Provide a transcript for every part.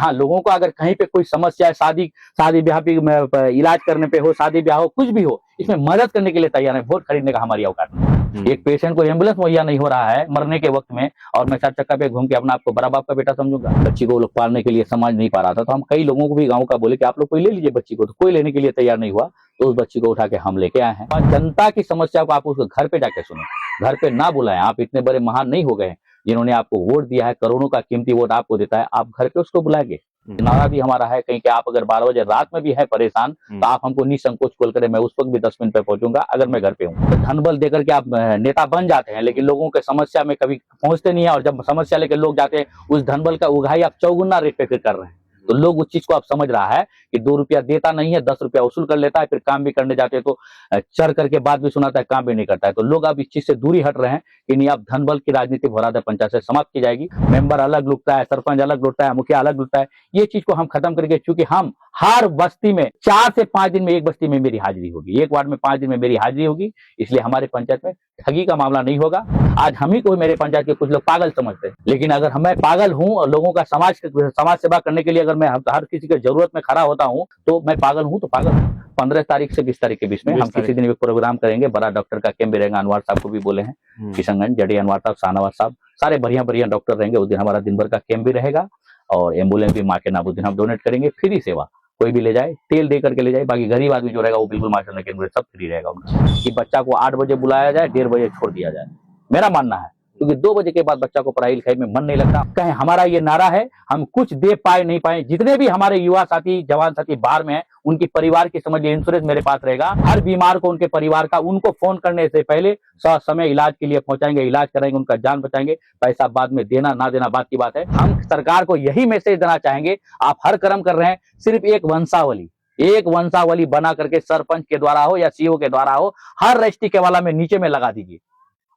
हाँ, लोगों को अगर कहीं पे कोई समस्या है, शादी शादी ब्याह पे इलाज करने पे हो, शादी ब्याह हो, कुछ भी हो, इसमें मदद करने के लिए तैयार है। वोट खरीदने का हमारी औकात नहीं। एक पेशेंट को एम्बुलेंस मुहैया नहीं हो रहा है मरने के वक्त में, और मैं चार चक्का पे घूम के अपना आपको बड़ा बाप का बेटा समझूंगा। बच्ची को लोग पालने के लिए समझ नहीं पा रहा था, तो हम कई लोगों को भी गाँव का बोले कि आप लोग कोई ले लीजिए बच्ची को, तो कोई लेने के लिए तैयार नहीं हुआ। तो उस बच्ची को उठा के हम लेके आए हैं। और जनता की समस्या को आप उसको घर पे जाके सुने, घर पे ना बुलाएं। आप इतने बड़े महान नहीं हो गए जिन्होंने आपको वोट दिया है, करोड़ों का कीमती वोट आपको देता है, आप घर पे उसको बुलाएंगे। नारा भी हमारा है कहीं कि आप अगर 12 बजे रात में भी है परेशान, तो आप हमको निसंकोच कॉल करें, मैं उस वक्त भी 10 मिनट पे पहुंचूंगा अगर मैं घर पे हूँ। तो धन बल देकर के आप नेता बन जाते हैं, लेकिन लोगों के समस्या में कभी पहुंचते नहीं है, और जब समस्या लेकर लोग जाते हैं, उस धन बल का उगाही आप चौगुना रेट पे फिर कर रहे हैं। तो लोग उस चीज को आप समझ रहा है कि 2 रुपया देता नहीं है, 10 रुपया वसूल कर लेता है, फिर काम भी करने जाते हैं तो चढ़ करके बात भी सुनाता है, काम भी नहीं करता है। तो लोग अब इस चीज से दूरी हट रहे हैं कि नहीं, अब धन बल की राजनीति भोरादा पंचायत से समाप्त की जाएगी। मेंबर अलग लुटता है, सरपंच अलग लुटता है, मुखिया अलग लुटता है, ये चीज को हम खत्म करके, चूंकि हम हर बस्ती में 4 से 5 दिन में एक बस्ती में मेरी हाजिरी होगी, एक वार्ड में 5 दिन में मेरी हाजिरी होगी, इसलिए हमारे पंचायत में ठगी का मामला नहीं होगा। आज हम ही को मेरे पंचायत के कुछ लोग पागल समझते हैं, लेकिन अगर मैं पागल हूं और लोगों का समाज सेवा करने के लिए अगर मैं हर किसी की जरूरत में खड़ा होता हूं, तो मैं पागल हूं तो पागल हूं। 15 तारीख से 20 तारीख के बीच में हम किसी दिन एक प्रोग्राम करेंगे, बड़ा डॉक्टर का कैंप भी रहेगा। अनवर साहब को भी बोले हैं, किशनगंज जडी अनवर साहब, शाहनवाज साहब, सारे बढ़िया बढ़िया डॉक्टर रहेंगे। उस दिन हमारा दिन भर का कैंप भी रहेगा, और एम्बुलेंस भी माँ के नाम उस दिन हम डोनेट करेंगे। फ्री सेवा, कोई भी ले जाए, तेल दे करके ले जाए। बाकी गरीब आदमी जो रहेगा वो बिल्कुल मास्टर ने केंद्र सब फ्री रहेगा उनका। कि बच्चा को 8 बजे बुलाया जाए, 1:30 बजे छोड़ दिया जाए, मेरा मानना है, क्योंकि 2 बजे के बाद बच्चा को पढ़ाई लिखाई में मन नहीं लगता। कहीं हमारा ये नारा है, हम कुछ दे पाए नहीं पाए, जितने भी हमारे युवा साथी जवान साथी बाहर में हैं, उनकी परिवार की समझ लीजिए इंश्योरेंस मेरे पास रहेगा। हर बीमार को उनके परिवार का, उनको फोन करने से पहले समय इलाज के लिए पहुंचाएंगे, इलाज कराएंगे, उनका जान बचाएंगे। पैसा बाद में देना ना देना बात की बात है। हम सरकार को यही मैसेज देना चाहेंगे, आप हर कर्म कर रहे हैं, सिर्फ एक वंशावली बना करके सरपंच के द्वारा हो या सीओ के द्वारा हो, हर रजिस्ट्री के वाला में नीचे में लगा दीजिए।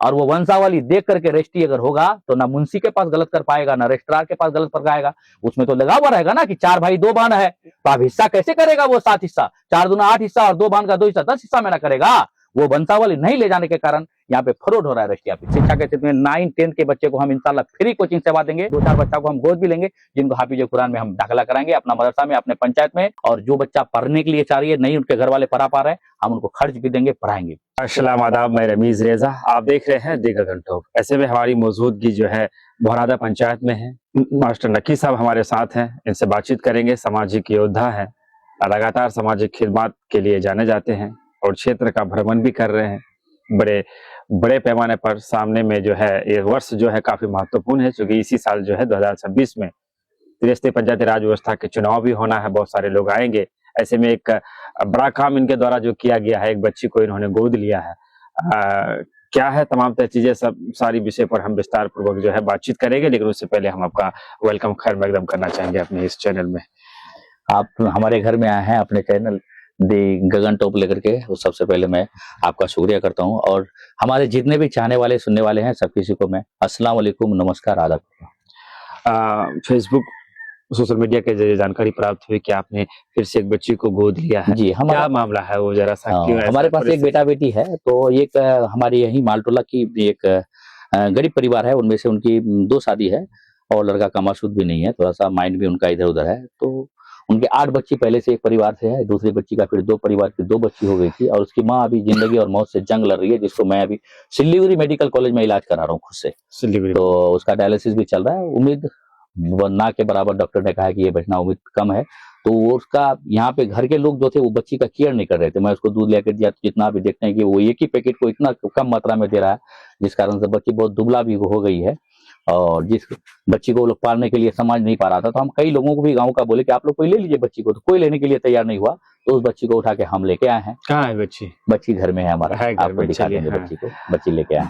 और वो वंशावली देख करके रजिस्ट्री अगर होगा, तो ना मुंशी के पास गलत कर पाएगा, ना रजिस्ट्रार के पास गलत कर पाएगा। उसमें तो लगा हुआ रहेगा ना कि 4 भाई 2 बहन है, तो अब हिस्सा कैसे करेगा वो 7 हिस्सा, 4 दूना 8 हिस्सा, और 2 बहन का 2 हिस्सा 10 हिस्सा में ना करेगा। वो वंशावली नहीं ले जाने के कारण यहाँ पे फ्रॉड हो रहा है रजिस्ट्री पे। शिक्षा के क्षेत्र में 9, 10 के बच्चे को हम इंशाल्लाह फ्री कोचिंग सेवा देंगे। 2-4 बच्चा को हम गोद भी लेंगे, जिनको हाफिज कुरान में हम दाखिला कराएंगे अपना मदरसा में, अपने पंचायत में। और जो बच्चा पढ़ने के लिए चाह रही है, नहीं उनके घर वाले पढ़ा पा रहे हैं, हम उनको खर्च भी देंगे, पढ़ाएंगे। अस्सलाम आदाब, मैं रमीज रेजा, आप देख रहे हैं दी गगन टॉप। ऐसे में हमारी मौजूदगी जो है भोरादा पंचायत में है। मास्टर नकी साहब हमारे साथ हैं, इनसे बातचीत करेंगे। सामाजिक योद्धा है, लगातार सामाजिक खिदमत के लिए जाने जाते हैं और क्षेत्र का भ्रमण भी कर रहे हैं बड़े पैमाने पर। सामने में जो है ये वर्ष जो है काफी महत्वपूर्ण है, क्योंकि इसी साल जो है 2026 में त्रिस्तरीय पंचायती राज व्यवस्था के चुनाव भी होना है, बहुत सारे लोग आएंगे। ऐसे में एक बड़ा काम इनके द्वारा जो किया गया है, एक बच्ची को इन्होंने गोद लिया है। क्या है तमाम चीजें, सब सारी विषय पर हम विस्तार पूर्वक जो है बातचीत करेंगे, लेकिन उससे पहले हम आपका वेलकम खैर मकदम करना चाहेंगे अपने इस चैनल में। आप हमारे घर में आए हैं अपने चैनल दी गगन टॉप लेकर के, तो सबसे पहले मैं आपका शुक्रिया करता हूं। और हमारे जितने भी चाहने वाले सुनने वाले हैं, सब किसी को मैं अस्सलाम वालेकुम, नमस्कार, आदाब। फेसबुक सोशल मीडिया के जरिए जानकारी प्राप्त हुई कि आपने फिर से एक बच्ची को गोद लिया है। जी, क्या मामला है वो जरा सा क्यों? हमारे पास एक बेटा बेटी है, तो एक हमारी यही मालटोला की एक गरीब परिवार है, उनमें से उनकी 2 शादी है, और लड़का कमाशुद भी नहीं है, थोड़ा सा माइंड भी उनका इधर उधर है। तो उनके 8 बच्ची पहले से एक परिवार से है, दूसरी बच्ची का फिर 2 परिवार की 2 बच्ची हो गई थी, और उसकी माँ अभी जिंदगी और मौत से जंग लड़ रही है, जिसको मैं अभी सिलीगुड़ी मेडिकल कॉलेज में इलाज करा रहा हूँ खुद से। सिलीगुड़ी तो उसका डायलिसिस भी चल रहा है। उम्मीद ना के बराबर डॉक्टर ने कहा कि ये बचना उम्मीद कम है। तो उसका यहाँ पे घर के लोग जो थे वो बच्ची का केयर नहीं कर रहे थे। मैं उसको दूध लेकर दिया, तो जितना भी देखते हैं कि वो एक ही पैकेट को इतना कम मात्रा में दे रहा है, जिस कारण से बच्ची बहुत दुबला भी हो गई है। और जिस बच्ची को वो लोग पालने के लिए समझ नहीं पा रहा था, तो हम कई लोगों को भी गाँव का बोले कि आप लोग कोई ले लीजिए बच्ची को, तो कोई लेने के लिए तैयार नहीं हुआ। तो उस बच्ची को उठा के हम लेके आए हैं। कहाँ है बच्ची? बच्ची घर में है हमारा, आपको दिखा देंगे बच्ची को, बच्ची लेके आए।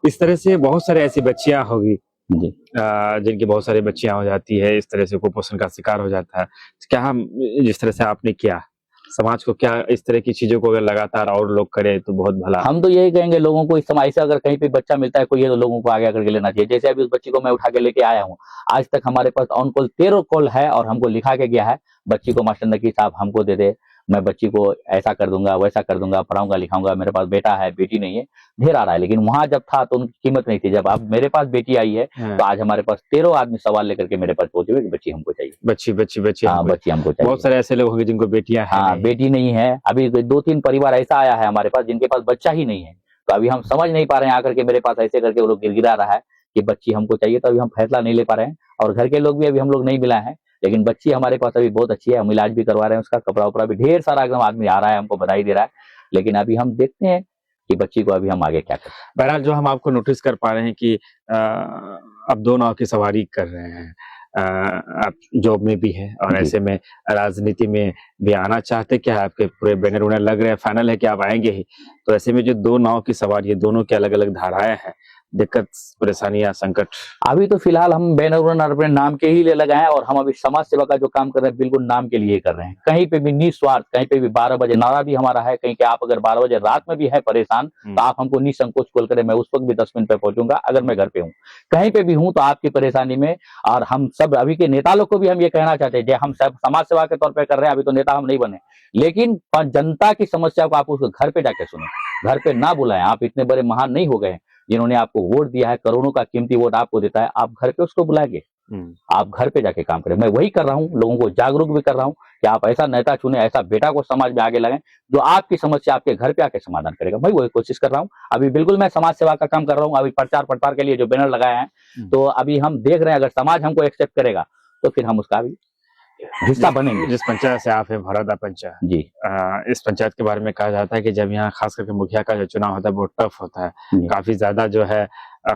इस तरह से बहुत सारे ऐसी बच्चियां होगी जी, जिनकी बहुत सारी बच्चियां हो जाती है, इस तरह से कुपोषण का शिकार हो जाता है। क्या हम जिस तरह से आपने किया, समाज को क्या इस तरह की चीजों को अगर लगातार और लोग करें तो बहुत भला। हम तो यही कहेंगे लोगों को, इस समय से अगर कहीं पे बच्चा मिलता है कोई है, तो लोगों को आगे करके लेना चाहिए। जैसे अभी उस बच्ची को मैं उठा के लेके आया हूँ, आज तक हमारे पास ऑन कॉल 13 कॉल है, और हमको लिखा के गया है बच्ची को मास्टर नकी साहब हमको दे दे, मैं बच्ची को ऐसा कर दूंगा, वैसा कर दूंगा, पढ़ाऊंगा लिखाऊंगा, मेरे पास बेटा है बेटी नहीं है, ढेर आ रहा है। लेकिन वहां जब था तो उनकी कीमत नहीं थी। जब अब मेरे पास बेटी आई है तो आज हमारे पास 13 आदमी सवाल लेकर के मेरे पास पहुंचे हुए कि बच्ची हमको चाहिए, बच्ची बच्ची बच्ची हाँ हमको- बच्ची हमको चाहिए। बहुत सारे ऐसे लोग होंगे जिनको बेटियां हैं हाँ नहीं। बेटी नहीं है। अभी 2-3 परिवार ऐसा आया है हमारे पास जिनके पास बच्चा ही नहीं है। तो अभी हम समझ नहीं पा रहे हैं आकर के मेरे पास ऐसे करके वो लोग गिड़गिड़ा रहा है कि बच्ची हमको चाहिए, तो अभी हम फैसला नहीं ले पा रहे हैं। और घर के लोग भी अभी हम लोग नहीं मिलाए हैं, लेकिन बच्ची हमारे पास अभी बहुत अच्छी है, हम इलाज भी करवा रहे हैं उसका, कपड़ा उपड़ा भी ढेर सारा एकदम आदमी आ रहा है हमको बधाई दे रहा है। लेकिन अभी हम देखते हैं कि बच्ची को अभी हम आगे क्या करें। बहरहाल जो हम आपको नोटिस कर पा रहे हैं कि आप 2 नाव की सवारी कर रहे हैं, आप जॉब में भी हैं और जी। ऐसे में राजनीति में भी आना चाहते, क्या आपके पूरे बैनर वैनर लग रहे हैं, फाइनल है कि आप आएंगे ही? तो ऐसे में जो 2 नाव की सवारी है, दोनों की अलग अलग धाराएं हैं, दिक्कत परेशानियां संकट। अभी तो फिलहाल हम बैनर वैनर अपने नाम के ही लिए लगाए हैं, और हम अभी समाज सेवा का जो काम कर रहे हैं बिल्कुल नाम के लिए कर रहे हैं। कहीं पे भी निस्वार्थ, कहीं पे भी 12 बजे नारा भी हमारा है, कहीं के आप अगर 12 बजे रात में भी है परेशान तो आप हमको निसंकोच कॉल करें, मैं उस वक्त भी 10 मिनट पे पहुंचूंगा अगर मैं घर पे हूँ। कहीं पे भी हूँ तो आपकी परेशानी में, और हम सब अभी के नेता लोग को भी हम ये कहना चाहते हैं, हम सब समाज सेवा के तौर पर कर रहे हैं, अभी तो नेता हम नहीं बने, लेकिन जनता की समस्या को आप उसको घर पे जाके सुने, घर पे ना बुलाएं। आप इतने बड़े महान नहीं हो गए हैं, जिन्होंने आपको वोट दिया है, करोड़ों का कीमती वोट आपको देता है, आप घर पे उसको बुलाएंगे, आप घर पे जाके काम करें। मैं वही कर रहा हूँ, लोगों को जागरूक भी कर रहा हूँ कि आप ऐसा नेता चुने, ऐसा बेटा को समाज में आगे लगाएं जो आपकी समस्या आपके घर पे आके समाधान करेगा। मैं वही कोशिश कर रहा हूँ। अभी बिल्कुल मैं समाज सेवा का काम कर रहा हूँ। अभी प्रचार प्रसार के लिए जो बैनर लगाए हैं, तो अभी हम देख रहे हैं अगर समाज हमको एक्सेप्ट करेगा तो फिर हम उसका भी हिस्सा बनेंगे। जिस पंचायत से आप हैं, भौरादा पंचायत जी। इस पंचायत के बारे में कहा जाता है कि जब यहाँ खास करके मुखिया का जो चुनाव होता है बहुत टफ होता है, जी। काफी ज्यादा जो है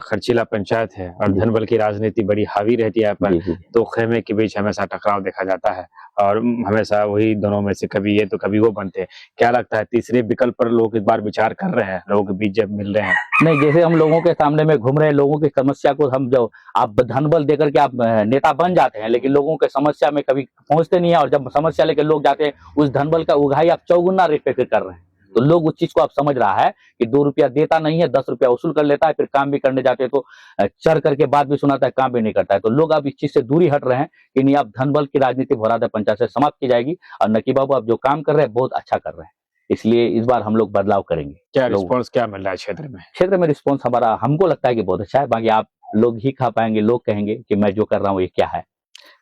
खर्चीला पंचायत है और जी। धन बल की राजनीति बड़ी हावी रहती है पर जी, जी। दो खेमे के बीच हमेशा टकराव देखा जाता है और हमेशा वही दोनों में से कभी ये तो कभी वो बनते हैं। क्या लगता है तीसरे विकल्प पर लोग इस बार विचार कर रहे हैं, लोगों के बीच जब मिल रहे हैं? नहीं, जैसे हम लोगों के सामने में घूम रहे हैं, लोगों की समस्या को हम जो आप धन बल देकर के आप नेता बन जाते हैं, लेकिन लोगों के समस्या में कभी पहुंचते नहीं है, और जब समस्या लेकर लोग जाते हैं उस धन बल का उगाही आप चौगुना रेट पे फिर कर रहे हैं। तो लोग उस चीज को आप समझ रहा है कि 2 रुपया देता नहीं है, 10 रुपया वसूल कर लेता है, फिर काम भी करने जाते हैं तो चढ़ करके बात भी सुनाता है, काम भी नहीं करता है। तो लोग अब इस चीज से दूरी हट रहे हैं कि नहीं, अब धन बल की राजनीति भौरादा पंचायत से समाप्त की जाएगी, और नकी बाबू आप जो काम कर रहे हैं बहुत अच्छा कर रहे हैं, इसलिए इस बार हम लोग बदलाव करेंगे। क्या रिस्पॉन्स क्या मिल रहा है क्षेत्र में? क्षेत्र में रिस्पॉन्स हमारा हमको लगता है कि बहुत अच्छा है, बाकी आप लोग ही खा पाएंगे, लोग कहेंगे कि मैं जो कर रहा हूँ ये क्या है।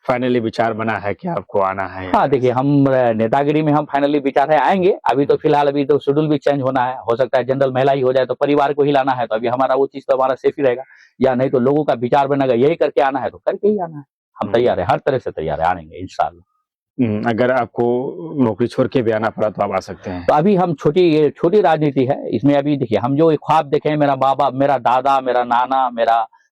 फाइनली विचार बना है कि आपको आना है? हाँ देखिए, हम नेतागिरी में हम फाइनली विचार है आएंगे। अभी तो फिलहाल अभी तो शेड्यूल भी चेंज होना है, हो सकता है जनरल महिला ही हो जाए, तो परिवार को ही लाना है, तो अभी हमारा वो चीज तो हमारा सेफ ही रहेगा, या नहीं तो लोगों का विचार बनेगा यही करके आना है तो करके ही आना है। हम तैयार है, हर तरह से तैयार है, आएंगे इंशाल्लाह। अगर आपको नौकरी छोड़ के भी आना पड़ा तो आप आ सकते हैं? तो अभी हम छोटी राजनीति है इसमें। अभी देखिए, हम जो ख्वाब देखे, मेरा बाबा, मेरा दादा, मेरा नाना,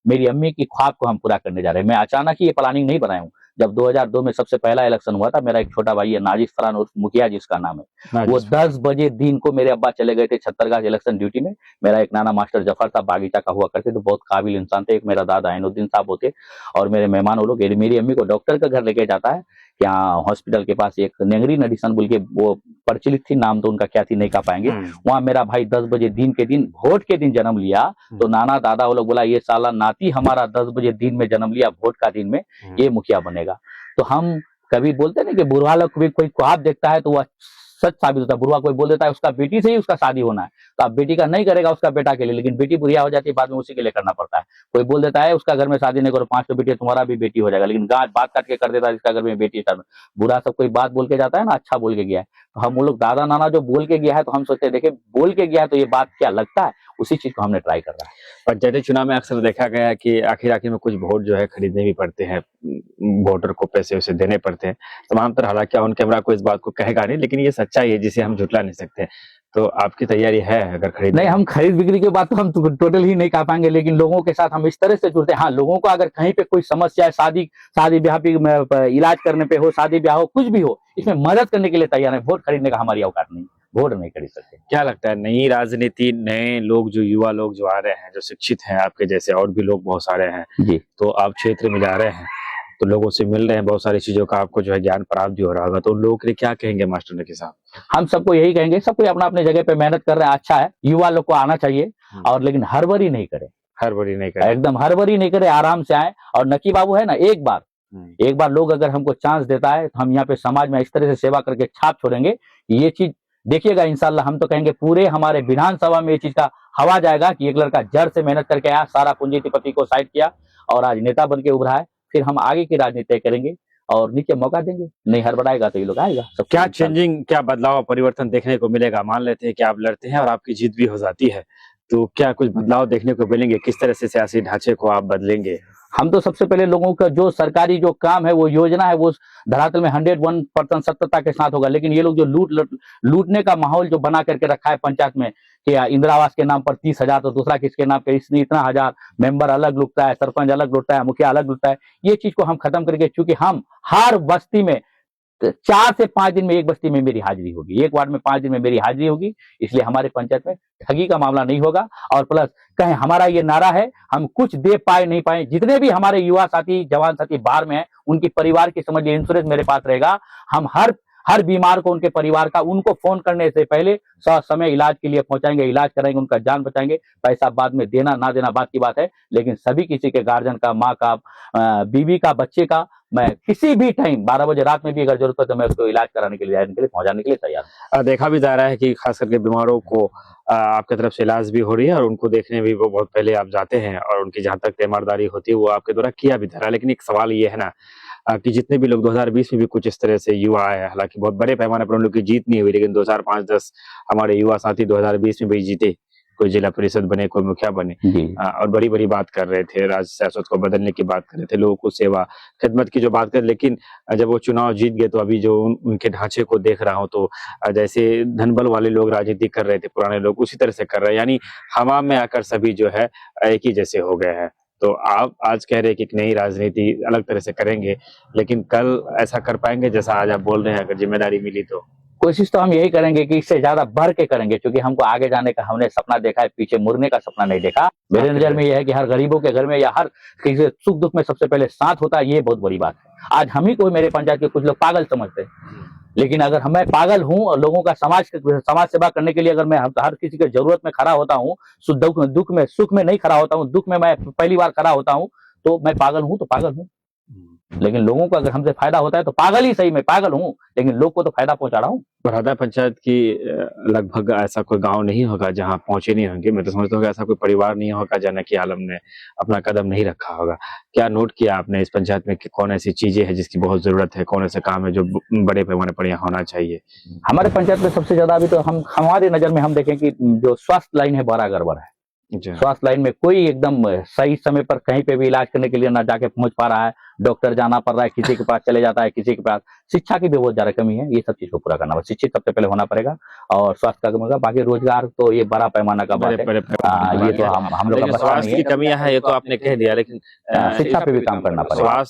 मेरी अम्मी की ख्वाब को हम पूरा करने जा रहे हैं। मैं अचानक ही ये प्लानिंग नहीं बनाया हूँ। जब 2002 में सबसे पहला इलेक्शन हुआ था, मेरा एक छोटा भाई है नाजिश फरहान उर्फ मुखिया जिसका नाम है, वो 10 बजे दिन को मेरे अब्बा चले गए थे छत्तरगढ़ इलेक्शन ड्यूटी में। मेरा एक नाना मास्टर जफर साहब बागीचा का हुआ करते थे, बहुत काबिल इंसान थे। एक मेरा दादा ऐनुद्दीन साहब होते, और मेरे मेहमान वो लोग। मेरी अम्मी को डॉक्टर का घर लेके जाता है, यहाँ हॉस्पिटल के पास एक नेंगरी मेडिसन बोल के वो प्रचलित थी, नाम तो उनका क्या थी नहीं कह पाएंगे। वहां मेरा भाई 10 बजे दिन के दिन, वोट के दिन जन्म लिया। तो नाना दादा वो लोग बोला ये साला नाती हमारा 10 बजे दिन में जन्म लिया, वोट का दिन में, ये मुखिया बनेगा। तो हम कभी बोलते नहीं कि बुढ़वा लोग कोई ख्वाब देखता है तो वह सच साबित होता है। बुढ़वा कोई बोल देता है उसका बेटी से ही उसका शादी होना है, तो आप बेटी का नहीं करेगा उसका बेटा के लिए, लेकिन बेटी बुढ़िया हो जाती है बाद में उसी के लिए करना पड़ता है। कोई बोल देता है उसका घर में शादी नहीं करो, 5 बेटी तुम्हारा भी बेटी हो जाएगा, लेकिन गांठ बात काट के कर देता है इसका घर में बेटी है। बुरा सब कोई बात बोल के जाता है ना, अच्छा बोल के गया है। तो हम लोग दादा नाना जो बोल के गया है, तो हम सोचते हैं देखे बोल के गया है तो ये बात क्या लगता है, उसी चीज को हमने ट्राई कर रहा है। पंचायती चुनाव में अक्सर देखा गया है कि आखिर में कुछ वोट जो है खरीदने भी पड़ते हैं, वोटर को पैसे उसे देने पड़ते हैं तमाम तरह। हालांकि ऑन कैमरा को इस बात को कहेगा नहीं, लेकिन ये सच्चाई है जिसे हम झुटला नहीं सकते। तो आपकी तैयारी है अगर खरीद? नहीं, हम खरीद बिक्री की बात तो हम टोटल ही नहीं कर पाएंगे, लेकिन लोगों के साथ हम इस तरह से जुड़ते हैं। हाँ, लोगों को अगर कहीं पे कोई समस्या है, शादी ब्याह पे इलाज करने पे हो, शादी ब्याह हो, कुछ भी हो, इसमें मदद करने के लिए तैयार है। वोट खरीदने का हमारी औकात नहीं, वोट नहीं खरीद सकते। क्या लगता है नई राजनीति, नए लोग, जो युवा लोग जो आ रहे हैं, जो शिक्षित हैं आपके जैसे, और भी लोग बहुत सारे हैं जी, तो आप क्षेत्र में जा रहे हैं तो लोगों से मिल रहे हैं, बहुत सारी चीजों का आपको जो है ज्ञान प्राप्त भी हो रहा होगा, तो लोगों के लिए क्या कहेंगे मास्टर नकी साहब? हम सबको यही कहेंगे, सब कोई अपना अपने जगह पे मेहनत कर रहे हैं, अच्छा है, युवा लोग को आना चाहिए, और लेकिन हड़बड़ी नहीं करे, हड़बड़ी नहीं करे, एकदम हड़बड़ी नहीं करे, आराम से आए। और नकी बाबू है ना, एक बार एक बार लोग अगर हमको चांस देता है तो हम यहाँ पे समाज में इस तरह से सेवा करके छाप छोड़ेंगे। ये चीज देखिएगा इंशाल्लाह, हम तो कहेंगे पूरे हमारे विधानसभा में ये चीज का हवा जाएगा कि एक लड़का जड़ से मेहनत करके आया, सारा पूंजीपति को साइड किया और आज नेता बन के उभरा है। फिर हम आगे की राजनीति करेंगे और नीचे मौका देंगे, नहीं हड़बड़ाएगा तो ये लोग आएगा। सब क्या चेंजिंग, क्या बदलाव परिवर्तन देखने को मिलेगा? मान लेते हैं कि आप लड़ते हैं और आपकी जीत भी हो जाती है, तो क्या कुछ बदलाव देखने को मिलेंगे? किस तरह से सियासी ढांचे को आप बदलेंगे? हम तो सबसे पहले लोगों का जो सरकारी जो काम है, वो योजना है, वो धरातल में 101% सत्यता के साथ होगा। लेकिन ये लोग जो लूटने का माहौल जो बना करके रखा है पंचायत में कि इंदिरा आवास के नाम पर 30,000 तो दूसरा किसके नाम पे इसने इतना हजार, मेंबर अलग लुटता है, सरपंच अलग लुटता है, मुखिया अलग लुटता है, ये चीज को हम खत्म करके, चूंकि हम हर बस्ती में 4 से 5 दिन में एक बस्ती में मेरी हाजिरी होगी, एक वार्ड में 5 दिन में मेरी हाजिरी होगी, इसलिए हमारे पंचायत में ठगी का मामला नहीं होगा। और प्लस कहें हमारा ये नारा है, हम कुछ दे पाए नहीं पाए, जितने भी हमारे युवा साथी जवान साथी बाहर में हैं, उनकी परिवार की समझ लीजिए इंश्योरेंस मेरे पास रहेगा। हम हर बीमार को, उनके परिवार का, उनको फोन करने से पहले समय इलाज के लिए पहुंचाएंगे, इलाज कराएंगे, उनका जान बचाएंगे। पैसा बाद में देना ना देना बात की बात है, लेकिन सभी किसी के गार्जियन का, माँ का, बीवी का, बच्चे का, मैं किसी भी टाइम 12 बजे रात में भी अगर जरूरत है तो मैं उसको इलाज कराने के लिए पहुंचाने के लिए तैयार हूं। देखा भी जा रहा है कि खास करके बीमारों को आपके तरफ से इलाज भी हो रही है और उनको देखने भी वो बहुत पहले आप जाते हैं और उनकी जहां तक तीमारदारी होती है वो आपके द्वारा किया भी जा रहा है। लेकिन एक सवाल ये है ना कि जितने भी लोग 2020 में भी कुछ इस तरह से युवा आए, हालांकि बहुत बड़े पैमाने पर उन लोग की जीत नहीं हुई, लेकिन 2, 4, 5, 10 हमारे युवा साथी 2020 में भी जीते, कोई जिला परिषद बने, कोई मुखिया बने और बड़ी बड़ी बात कर रहे थे, राज्य सियासत को बदलने की बात कर रहे थे, लोगों को सेवा खिदमत की जो बात कर। लेकिन जब वो चुनाव जीत गए तो अभी जो उनके ढांचे को देख रहा हूं तो जैसे धनबल वाले लोग राजनीति कर रहे थे, पुराने लोग उसी तरह से कर रहे हैं, यानी हवा में आकर सभी जो है एक ही जैसे हो गए हैं। तो आप आज कह रहे हैं कि एक नई राजनीति अलग तरह से करेंगे, लेकिन कल ऐसा कर पाएंगे जैसा आज आप बोल रहे हैं अगर जिम्मेदारी मिली तो? कोशिश तो हम यही करेंगे कि इससे ज्यादा बढ़ के करेंगे, क्योंकि हमको आगे जाने का हमने सपना देखा है, पीछे मुड़ने का सपना नहीं देखा। मेरे नजर में यह है कि हर गरीबों के घर में या हर किसी सुख दुख में सबसे पहले साथ होता है, ये बहुत बड़ी बात है। आज हम ही को मेरे पंचायत के कुछ लोग पागल समझते हैं, लेकिन अगर मैं पागल हूं और लोगों का समाज सेवा करने के लिए अगर मैं हर किसी के जरूरत में खड़ा होता हूं, दुख में सुख में नहीं खड़ा होता हूं, दुख में मैं पहली बार खड़ा होता हूं, तो मैं पागल हूं तो पागल हूं। लेकिन लोगों को अगर हमसे फायदा होता है तो पागल ही सही, मैं पागल हूं लेकिन लोग को तो फायदा पहुंचा रहा हूं। बरौदा पंचायत की लगभग ऐसा कोई गांव नहीं होगा जहां पहुंचे नहीं होंगे। मैं तो समझता हूँ कि ऐसा कोई परिवार नहीं होगा जहाँ नकी आलम ने अपना कदम नहीं रखा होगा। क्या नोट किया आपने इस पंचायत में कि कौन ऐसी चीजें हैं जिसकी बहुत जरूरत है, कौन ऐसे काम है जो बड़े पैमाने पर यहाँ होना चाहिए? हमारे पंचायत में सबसे ज्यादा अभी तो हमारे नजर में हम देखें कि जो स्वास्थ्य लाइन है बड़ा गड़बड़ है। स्वास्थ्य लाइन में कोई एकदम सही समय पर कहीं पे भी इलाज करने के लिए ना जाके पहुंच पा रहा है, डॉक्टर जाना पड़ रहा है, किसी के पास चले जाता है, किसी के पास। शिक्षा की भी बहुत ज्यादा कमी है, ये सब चीज को पूरा करना है। शिक्षित सबसे पहले होना पड़ेगा और स्वास्थ्य का कमी होगा, बाकी रोजगार तो ये बड़ा पैमाना का बात है। ये तो हम लोग का स्वास्थ्य की कमियां है, ये तो आपने कह दिया, लेकिन शिक्षा पे भी काम करना पड़ेगा।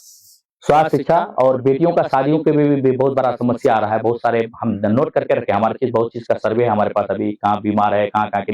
स्वास्थ्य, शिक्षा और बेटियों का शादियों के भी बहुत बड़ा समस्या आ रहा है। बहुत सारे हम नोट करके रखे, हमारे चीज बहुत चीज का सर्वे है हमारे पास अभी, कहाँ बीमार है, कहाँ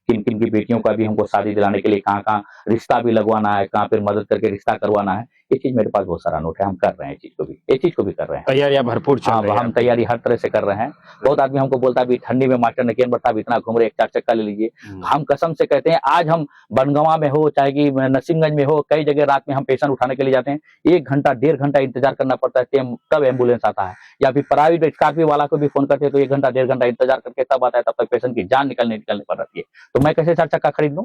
किन किन की बेटियों का भी हमको शादी दिलाने के लिए कहाँ रिश्ता भी लगवाना है, कहाँ फिर मदद करके रिश्ता करवाना है। ये चीज मेरे पास बहुत सारा नोट है, हम कर रहे हैं चीज को भी, ये चीज को भी कर रहे हैं। तैयारियां भरपूर चल रही है। हम तैयारी हर तरह से कर रहे हैं। बहुत आदमी हमको बोलता है ठंडी में मास्टर नकीन बता इतना घूम रहे, 4 चक्का ले लीजिए। हम कसम से कहते हैं, आज हम बनगवा में हो चाहे कि नसीमगंज में हो, कई जगह रात में हम पेशेंट उठाने के लिए जाते हैं, 1 घंटा 1.5 घंटा इंतजार करना पड़ता है तब एम्बुलेंस आता है। या फिर प्राइवेट स्कॉर्पियो वाला को भी फोन करते हैं तो 1 घंटा 1.5 घंटा इंतजार करके तब आता है, तब तक पेशेंट की जान निकलने पड़ रही है। तो मैं कैसे 4 चक्का खरीद लूं?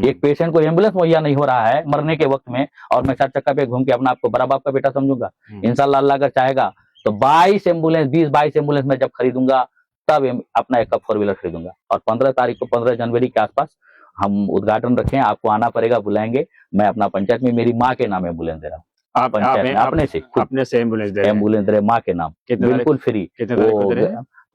एक पेशेंट को एम्बुलेंस मुहैया नहीं हो रहा है मरने के वक्त में, और मैं 4 चक्का पे घूम के अपना आपको बड़ा बाप का बेटा समझूंगा? इंशाल्लाह अल्लाह अगर चाहेगा तो 22 एम्बुलेंस में जब खरीदूंगा तब अपना एक 4 व्हीलर खरीदूंगा। और 15 तारीख को 15 जनवरी के आसपास हम उद्घाटन रखें, आपको आना पड़ेगा, बुलाएंगे। मैं अपना पंचायत में मेरी माँ के नाम एम्बुलेंस दे रहा हूँ, अपने से एम्बुलेंस दे रहे माँ के नाम, बिल्कुल फ्री।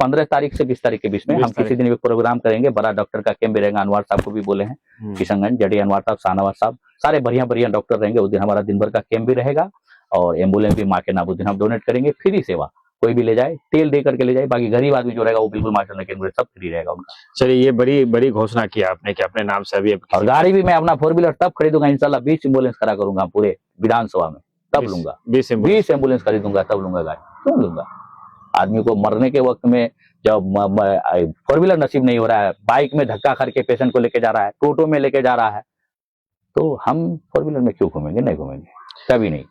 15 तारीख से 20 तारीख के बीच में हम किसी दिन एक प्रोग्राम करेंगे, बड़ा डॉक्टर का कैंप भी रहेगा। अनवर साहब को भी बोले हैं, किशनगंज जडी अनवर साहब, शाहनवाज साहब, सारे बढ़िया डॉक्टर रहेंगे। उस दिन हमारा दिन भर का कैंप भी रहेगा और एम्बुलेंस भी माँ के नाम उस दिन हम डोनेट करेंगे। फ्री सेवा, कोई भी ले जाए, तेल दे करके ले जाए, बाकी गरीब आदमी जो रहेगा वो बिल्कुल मास्टर नकीन सब फ्री रहेगा उनका। चलिए, ये बड़ी घोषणा की आपने कि अपने नाम से अभी। और गाड़ी भी मैं अपना 4 व्हीलर तब खरीदूंगा इंशाल्लाह 20 एम्बुलेंस खड़ा करूंगा पूरे विधानसभा में, तब लूंगा। 20 एम्बुलेंस खरीदूंगा तब लूंगा गाड़ी, क्यों लूंगा? आदमी को मरने के वक्त में जब 4 व्हीलर नसीब नहीं हो रहा है, बाइक में धक्का करके पेशेंट को लेके जा रहा है, टोटो में लेके जा रहा है, तो हम 4 व्हीलर में क्यों घूमेंगे? नहीं घूमेंगे, कभी नहीं।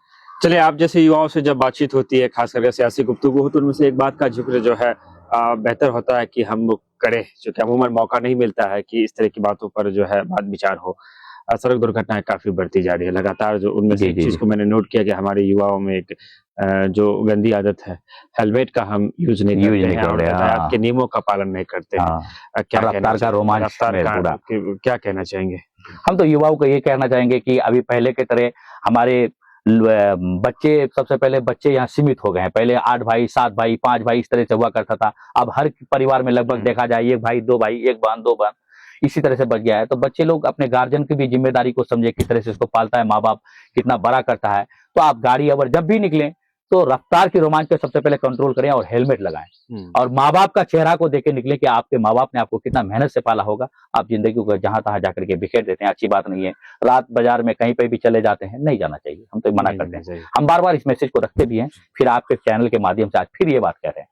चलिए, आप जैसे युवाओं से जब बातचीत होती है, खास करके सियासी गुफ्तगू हो, तो उनमें से एक बात का जिक्र जो है बेहतर होता है कि हम लोग करें, क्योंकि अमूमन मौका नहीं मिलता है कि इस तरह की बातों पर जो है बात विचार हो। सड़क दुर्घटनाएं काफी बढ़ती जा रही है लगातार। जो उनमें से जी एक जी चीज जी। को मैंने नोट किया कि हमारे युवाओं में एक जो गंदी आदत है, हेलमेट का हम यूज नहीं यूज करते नहीं हैं कर और रहे, यातायात के हाँ नियमों का पालन नहीं करते हैं। हाँ। क्या कहना रफ्तार का चाहिए रोमांच रफ्तार में का पूरा। क्या कहना चाहेंगे? हम तो युवाओं को ये कहना चाहेंगे कि अभी पहले के तरह हमारे बच्चे, सबसे पहले बच्चे यहाँ सीमित हो गए हैं। पहले 8 भाई, 7 भाई, 5 भाई इस तरह से हुआ करता था। अब हर परिवार में लगभग देखा जाए 1 भाई, 2 भाई, 1 बहन, 2 बहन, इसी तरह से बच गया है। तो बच्चे लोग अपने गार्जियन की भी जिम्मेदारी को समझे, किस तरह से इसको पालता है माँ बाप, कितना बड़ा करता है। तो आप गाड़ी अगर जब भी निकलें तो रफ्तार की रोमांच पे सबसे पहले कंट्रोल करें और हेलमेट लगाएं। और माँ बाप का चेहरा को देख के निकले कि आपके माँ बाप ने आपको कितना मेहनत से पाला होगा। आप जिंदगी को जहां तहां जाकर के बिखेर देते हैं, अच्छी बात नहीं है। रात बाजार में कहीं पे भी चले जाते हैं, नहीं जाना चाहिए, हम तो मना नहीं करते जाना हैं। चाहिए। हम बार बार इस मैसेज को रखते भी हैं, फिर आपके चैनल के माध्यम से आज फिर ये बात कह रहे हैं।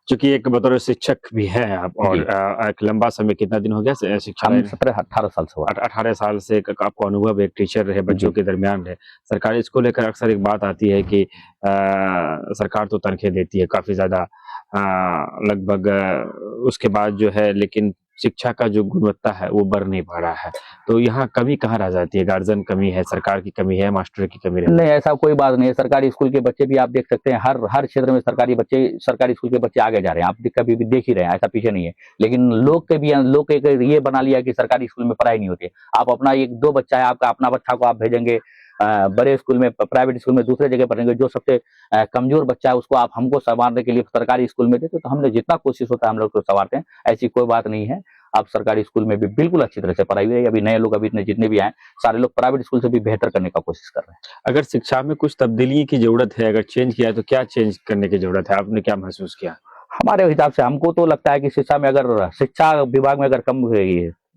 चूंकि एक बतौर शिक्षक भी हैं आप और जी। एक लंबा समय, कितना दिन हो गया शिक्षा हम लाइन? 17-18 साल से हुआ। 18 साल से आपको अनुभव एक टीचर रहे, बच्चों जी के दरमियान रहे। सरकारी स्कूल लेकर अक्सर एक बात आती है कि सरकार तो तनख्वाह देती है काफी ज्यादा, लगभग उसके बाद जो है, लेकिन शिक्षा का जो गुणवत्ता है वो बढ़ नहीं पा रहा है। तो यहाँ कमी कहाँ रह जाती है? गार्जियन कमी है, सरकार की कमी है, मास्टर की कमी है? नहीं, ऐसा कोई बात नहीं है। सरकारी स्कूल के बच्चे भी आप देख सकते हैं, हर हर क्षेत्र में सरकारी स्कूल के बच्चे आगे जा रहे हैं। आप कभी भी देख ही रहे हैं, ऐसा पीछे नहीं है। लेकिन लोग के ये बना लिया कि सरकारी स्कूल में पढ़ाई नहीं होती है। आप अपना 1-2 बच्चा है आपका, अपना बच्चा को आप भेजेंगे बड़े स्कूल में, प्राइवेट स्कूल में, दूसरे जगह पढ़ेंगे। जो सबसे कमजोर बच्चा है उसको आप हमको संवारने के लिए सरकारी स्कूल में देते, तो हमने जितना कोशिश होता है हम लोग तो संवारते हैं। ऐसी कोई बात नहीं है। आप सरकारी स्कूल में भी बिल्कुल अच्छी तरह से पढ़ाई हुई है। अभी नए लोग, अभी इतने जितने भी आए, सारे लोग प्राइवेट स्कूल से भी बेहतर करने का कोशिश कर रहे हैं। अगर शिक्षा में कुछ तब्दीली की जरूरत है, अगर चेंज किया है, तो क्या चेंज करने की जरूरत है? आपने क्या महसूस किया? हमारे हिसाब से हमको तो लगता है कि शिक्षा विभाग में अगर कम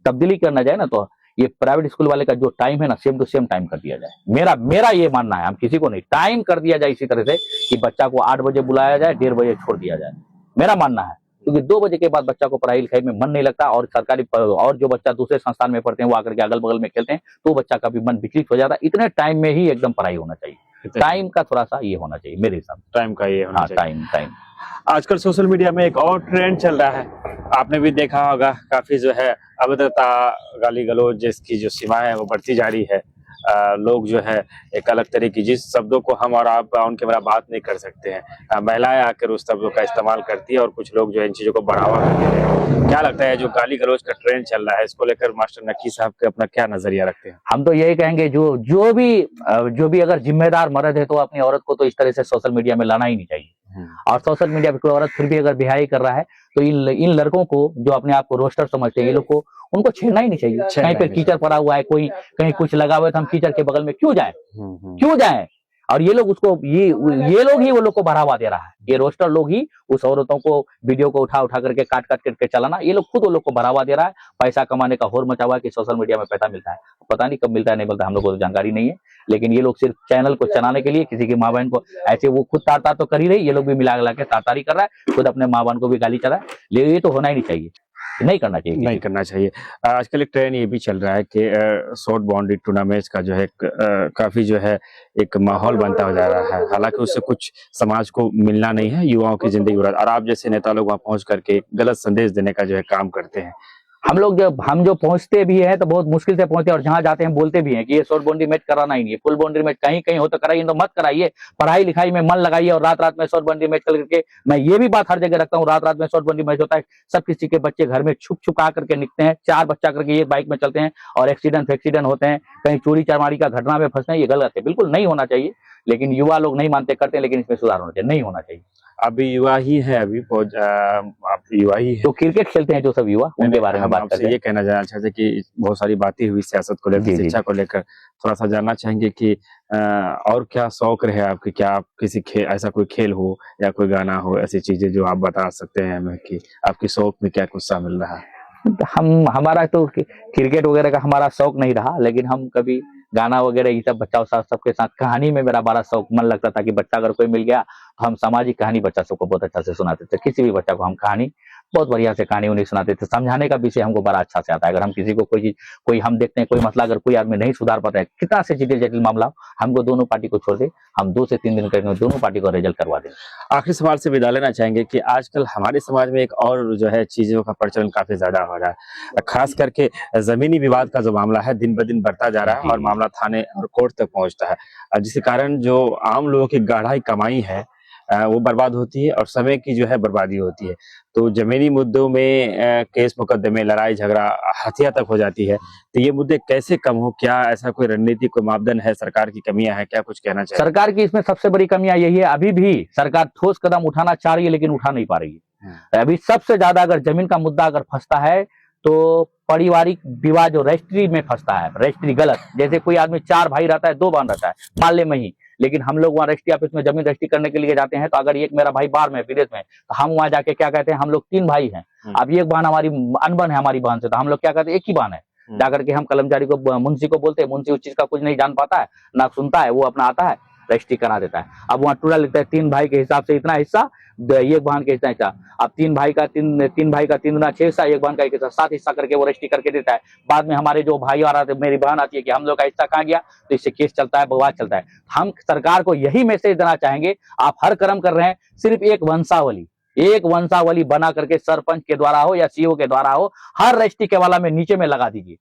तब्दीली करना जाए ना, तो ये प्राइवेट स्कूल वाले का जो टाइम है ना, सेम टू सेम टाइम कर दिया जाए। मेरा ये मानना है। हम किसी को नहीं, टाइम कर दिया जाए इसी तरह से कि बच्चा को 8 बजे बुलाया जाए, 1:30 बजे छोड़ दिया जाए। मेरा मानना है, क्योंकि 2 बजे के बाद बच्चा को पढ़ाई लिखाई में मन नहीं लगता। और और जो बच्चा दूसरे संस्थान में पढ़ते हैं वो आकर के अगल बगल में खेलते हैं, तो बच्चा का भी मन विचलित हो जाता है। इतने टाइम में ही एकदम पढ़ाई होना चाहिए। टाइम का थोड़ा सा ये होना चाहिए मेरे हिसाब से। टाइम का ये होना हाँ, चाहिए। टाइम। आजकल सोशल मीडिया में एक और ट्रेंड चल रहा है, आपने भी देखा होगा, काफी जो है अभद्रता, गाली गलौज जिसकी जो सीमाएं है वो बढ़ती जा रही है। लोग जो है एक अलग तरह की, जिस शब्दों को हम और आप ऑन कैमरा बात नहीं कर सकते हैं, महिलाएं आकर उस शब्दों का इस्तेमाल करती है और कुछ लोग जो है इन चीजों को बढ़ावा दे रहे हैं। क्या लगता है जो गाली गलौज का ट्रेंड चल रहा है, इसको लेकर मास्टर नकी साहब के अपना क्या नजरिया रखते हैं? हम तो यही कहेंगे, जो भी अगर जिम्मेदार मर्द है तो अपनी औरत को तो इस तरह से सोशल मीडिया में लाना ही नहीं चाहिए। और सोशल मीडिया पे कोई औरत फिर भी अगर बिहाई कर रहा है तो इन लड़कों को, जो अपने आप को रोस्टर समझते हैं, ये लोग को उनको छेड़ना ही नहीं चाहिए। कहीं पे कीचड़ पड़ा हुआ है, कोई कहीं कुछ लगा हुआ है, तो हम कीचड़ के बगल में क्यों जाए? और ये लोग ये लोग ही वो लोग को बढ़ावा दे रहा है। ये रोस्टर लोग ही उस औरतों को वीडियो को उठा करके काट करके चलाना, ये लोग खुद वो लोग को बढ़ावा दे रहा है। पैसा कमाने का होड़ मचा हुआ है कि सोशल मीडिया में पैसा मिलता है। पता नहीं कब मिलता है, नहीं मिलता, हम लोग को तो जानकारी नहीं है। लेकिन ये लोग सिर्फ चैनल को चलाने के लिए किसी की माँ बहन को ऐसे, वो खुद तार तो कर ही रही, ये लोग भी मिला के तारी कर रहा है, खुद अपने माँ बहन को भी गाली चला है। लेकिन ये तो होना ही नहीं चाहिए, नहीं करना चाहिए, नहीं करना चाहिए। आजकल एक ट्रेंड ये भी चल रहा है कि शॉर्ट बाउंड्री टूर्नामेंट्स का जो है काफी जो है एक माहौल बनता हो जा रहा है। हालांकि उससे कुछ समाज को मिलना नहीं है, युवाओं की जिंदगी और आप जैसे नेता लोग वहां पहुंच करके गलत संदेश देने का जो है काम करते हैं। हम जो पहुंचते भी हैं तो बहुत मुश्किल से पहुंचते हैं, और जहां जाते हैं बोलते भी हैं कि ये शॉर्ट बाउंड्री मैच कराना ही नहीं है, फुल बाउंड्री मैच कहीं हो तो कराइए, तो मत कराइए। पढ़ाई लिखाई में मन लगाइए और रात में शॉर्ट बाउंड्री मैच करके, मैं ये भी बात हर जगह रखता हूँ, रात में शॉर्ट बाउंड्री मैच होता है, सब किसी के बच्चे घर में छुप आकर के निकलते हैं, 4 बच्चा करके ये बाइक में चलते हैं और एक्सीडेंट होते हैं, कहीं चोरी चमारी का घटना में फंसते हैं। ये गलत है, बिल्कुल नहीं होना चाहिए। लेकिन युवा लोग नहीं मानते, करते हैं, लेकिन इसमें सुधार होना चाहिए, नहीं होना चाहिए। अभी युवा ही है, आप युवा ही है जो क्रिकेट खेलते हैं, जो सब युवा, उनके बारे में बात करते हैं। ये कहना चाहते थे कि बहुत सारी बातें हुई सियासत को लेकर, शिक्षा को लेकर, थोड़ा सा जानना चाहेंगे कि और क्या शौक रहे आपके? क्या आप किसी ऐसा कोई खेल हो या कोई गाना हो, ऐसी चीजें जो आप बता सकते हैं हमें कि आपकी शौक में क्या कुछ शामिल रहा? हमारा तो क्रिकेट वगैरह का हमारा शौक नहीं रहा, लेकिन हम कभी गाना वगैरह ये सब बच्चों साथ सबके साथ, कहानी में मेरा बड़ा शौक, मन लगता था कि बच्चा अगर कोई मिल गया तो हम सामाजिक कहानी बच्चा सबको बहुत अच्छा से सुनाते थे। किसी भी बच्चा को हम कहानी बहुत बढ़िया से कहानी उन्हें सुनाते थे। समझाने का विषय हमको बड़ा अच्छा से आता है। अगर हम किसी को कोई चीज, कोई हम देखते हैं कोई मसला, अगर कोई आदमी नहीं सुधार पाता है, कितना से जटिल जटिल मामला, हमको दोनों पार्टी को छोड़ दे, हम 2 से 3 दिन करके दोनों पार्टी को रिजल्ट करवा देंगे। आखिरी सवाल से विदा लेना चाहेंगे कि आजकल हमारे समाज में एक और जो है चीजों का प्रचलन काफी ज्यादा हो रहा है, खास करके जमीनी विवाद का जो मामला है दिन ब दिन बढ़ता जा रहा है और मामला थाने और कोर्ट तक पहुंचता है, जिसके कारण जो आम लोगों की गाढ़ाई कमाई है वो बर्बाद होती है और समय की जो है बर्बादी होती है। तो जमीनी मुद्दों में केस मुकदमे, लड़ाई झगड़ा, हत्या तक हो जाती है। तो ये मुद्दे कैसे कम हो? क्या ऐसा कोई रणनीति, कोई मापदंड है? सरकार की कमियां हैं? क्या कुछ कहना चाहिए? सरकार की इसमें सबसे बड़ी कमियां यही है, अभी भी सरकार ठोस कदम उठाना चाह रही है लेकिन उठा नहीं पा रही है। अभी सबसे ज्यादा अगर जमीन का मुद्दा अगर फंसता है तो पारिवारिक विवाद जो रजिस्ट्री में फंसता है, रजिस्ट्री गलत, जैसे कोई आदमी 4 भाई रहता है, 2 बहन रहता है माले में ही, लेकिन हम लोग वहाँ रजिस्ट्री ऑफिस में जमीन रजिस्ट्री करने के लिए जाते हैं, तो अगर एक मेरा भाई बाहर में विदेश में, तो हम वहाँ जाके क्या कहते हैं, हम लोग 3 भाई हैं, अब एक बहन हमारी अनबन है हमारी बहन से, तो हम लोग क्या कहते हैं, एक ही बहन है। जाकर के हम कलमजारी को, मुंशी को बोलते हैं, मुंशी उस चीज का कुछ नहीं जान पाता है, ना सुनता है, वो अपना आता है रजिस्ट्री करा देता है। अब वहाँ टूरा लिखता है 3 भाई के हिसाब से इतना हिस्सा, एक बहन के इतना हिस्सा, अब 3 भाई का 3 गुना 6 हिस्सा, एक बहन का 1 हिस्सा, 7 हिस्सा करके वो रजिस्ट्री करके देता है। बाद में हमारे जो भाई आ रहा था, मेरी बहन आती है कि हम लोग का हिस्सा कहाँ गया, तो इससे केस चलता है, बवाद चलता है। हम सरकार को यही मैसेज देना चाहेंगे, आप हर कर्म कर रहे हैं, सिर्फ एक वंशावली बना करके सरपंच के द्वारा हो या सीओ के द्वारा हो, हर रजिस्ट्री के वाला में नीचे में लगा दीजिए,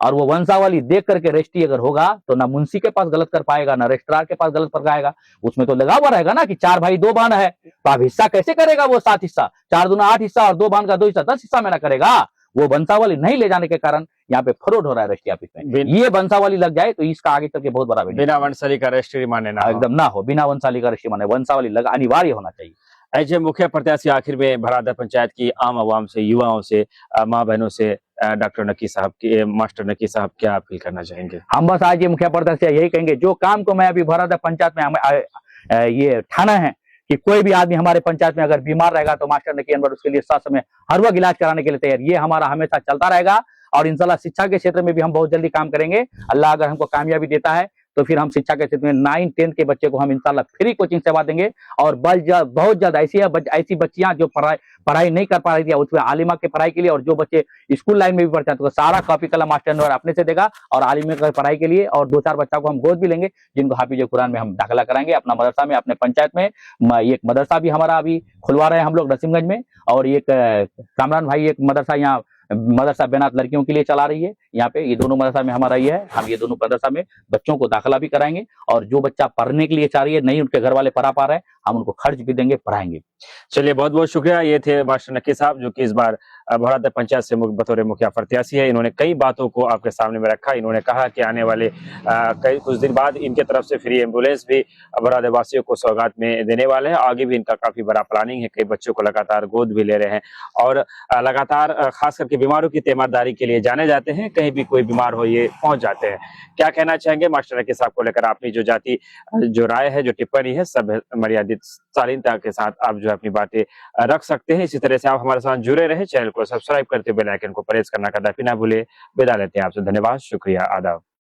और वो वंशावली देख करके रजिस्ट्री अगर होगा तो ना मुंशी के पास गलत कर पाएगा, ना रजिस्ट्रार के पास गलत कर पाएगा। उसमें तो लगा हुआ रहेगा ना कि 4 भाई 2 बहन है, तो अब हिस्सा कैसे करेगा वो 7 हिस्सा, 4 दूना 8 हिस्सा और 2 बहन का 2 हिस्सा, 10 हिस्सा में ना करेगा। वो वंशावली नहीं ले जाने के कारण यहाँ पे फ्रॉड हो रहा है रजिस्ट्री ऑफिस में। ये वंशावली लग जाए तो इसका आगे चल के बहुत बड़ा बिना वंशावली का रजिस्ट्री माने ना एकदम ना हो, बिना वंशावली का रजिस्ट्री माने, वंशावली लगा अनिवार्य होना चाहिए। ऐसे मुख्य प्रत्याशी आखिर में भरादा पंचायत की आम आवाम से, युवाओं से, माँ बहनों से डॉक्टर नकी साहब की, मास्टर नकी साहब क्या अपील करना चाहेंगे? हम बस आज ये मुखिया प्रत्याशी यही कहेंगे, जो काम को मैं अभी भरादा पंचायत में ये ठाना है कि कोई भी आदमी हमारे पंचायत में अगर बीमार रहेगा तो मास्टर नकी अनवर उसके लिए साथ समय हर वक्त इलाज कराने के लिए तैयार। ये हमारा हमेशा चलता रहेगा और इंशाल्लाह शिक्षा के क्षेत्र में भी हम बहुत जल्दी काम करेंगे। अल्लाह अगर हमको कामयाबी देता है तो फिर हम शिक्षा के क्षेत्र में 9, 10 के बच्चे को हम इंशाल्लाह फ्री कोचिंग सेवा देंगे। और बहुत जल्द ऐसी बच्चियां जो पढ़ाई नहीं कर पा रही थी, उसमें आलिमा की पढ़ाई के लिए, और जो बच्चे स्कूल लाइन में भी पढ़ते हैं तो सारा कॉपी कलम मास्टर अनवर अपने से देगा और आलिमा की पढ़ाई के लिए, और 2-4 बच्चा को हम गोद भी लेंगे जिनको हाफिज कुरान में हम दाखिला कराएंगे अपना मदरसा में, अपने पंचायत में। एक मदरसा भी हमारा अभी खुलवा रहे हैं हम लोग नसीमगंज में, और एक कामरान भाई एक मदरसा यहाँ मदरसा बेनात लड़कियों के लिए चला रही है यहाँ पे। ये दोनों मदरसा में हमारा ये है, हम ये दोनों मदरसा में बच्चों को दाखिला भी कराएंगे, और जो बच्चा पढ़ने के लिए चाह रही है, नहीं उनके घर वाले पढ़ा पा रहे हैं, हम उनको खर्च भी देंगे, पढ़ाएंगे। चलिए, बहुत बहुत शुक्रिया। ये थे मास्टर नकी साहब, जो कि इस बार भरादा पंचायत से बतौर मुखिया प्रत्याशी है। इन्होंने कई बातों को आपके सामने में रखा। इन्होंने कहा कि आने वाले कुछ दिन बाद इनके तरफ से फ्री एम्बुलेंस भी भरादा वासियों को सौगात में देने वाले हैं। आगे भी इनका काफी बड़ा प्लानिंग है, कई बच्चों को लगातार गोद भी ले रहे हैं, और लगातार खास करके बीमारों की तीमारदारी के लिए जाने जाते हैं। कहीं भी कोई बीमार हो ये पहुंच जाते हैं। क्या कहना चाहेंगे मास्टर नकी साहब को लेकर? अपनी जो राय है, जो टिप्पणी है, सब मर्यादित शालीनता के साथ आप जो अपनी बातें रख सकते हैं। इसी तरह से आप हमारे साथ जुड़े रहे, चैनल को सब्सक्राइब करते, बेल आइकन को प्रेस करना कदापि ना भूले। विदा लेते हैं आपसे, धन्यवाद, शुक्रिया, आदाब।